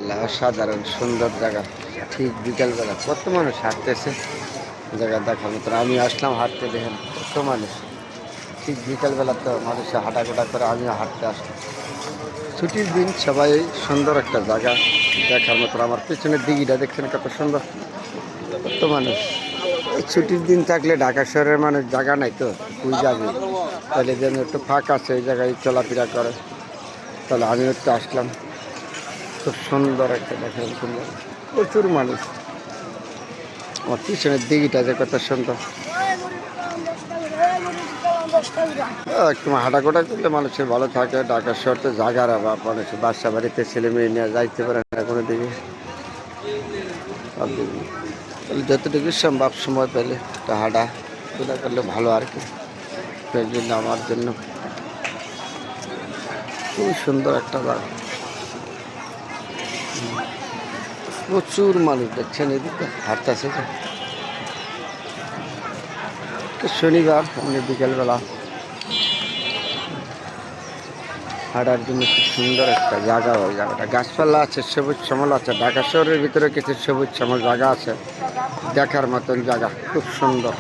মাশাআল্লাহ অসাধারণ সুন্দর জায়গা। ঠিক বিকালবেলা কত মানুষ হাঁটতেছে, জায়গা দেখার মতো। আমি আসলাম হাঁটতে, দেখেন কত মানুষ। ঠিক বিকালবেলা তো মানুষে হাঁটাঘোটা করে, আমিও হাঁটতে আসলাম। ছুটির দিন সবাই, সুন্দর একটা জায়গা দেখার মতো। আমার পেছনের দিঘিটা দেখছেন কত সুন্দর, কত মানুষ। এই ছুটির দিন থাকলে ঢাকা শহরের মানুষ জায়গা নাই তো কই যাবে, তাহলে যেন একটু ফাঁকা আছে এই জায়গায় চলাফেরা করে, তাহলে আমিও একটু আসলাম। খুব সুন্দর একটা দেখেন, সুন্দর প্রচুর মানুষ। আমার পিছনের দিঘিটা যে কত সুন্দর। একটু হাঁটাঘোটা করলে মানুষের ভালো থাকে। ঢাকা শহর তো জায়গার অভাব, মানুষের বাসা বাড়িতে ছেলে মেয়ে নিয়ে যাইতে পারে না কোনো দিকে। তাহলে যতটুকু সম্ভব সময় পেলে একটু হাঁটাঘোটা করলে ভালো আর কি। সেই জন্য আমার জন্য খুব সুন্দর একটা জায়গা। প্রচুর মানুষ দেখছেন এদিকে হাঁটতেছে। শনিবার আমি বিকেলবেলা হাঁটার জন্য খুব সুন্দর একটা জায়গা। ওই জায়গাটা গাছপালা আছে, সবুজ শ্যামল আছে। ঢাকা শহরের ভিতরে কিছু সবুজ শ্যামল জায়গা আছে দেখার মতন জায়গা, খুব সুন্দর।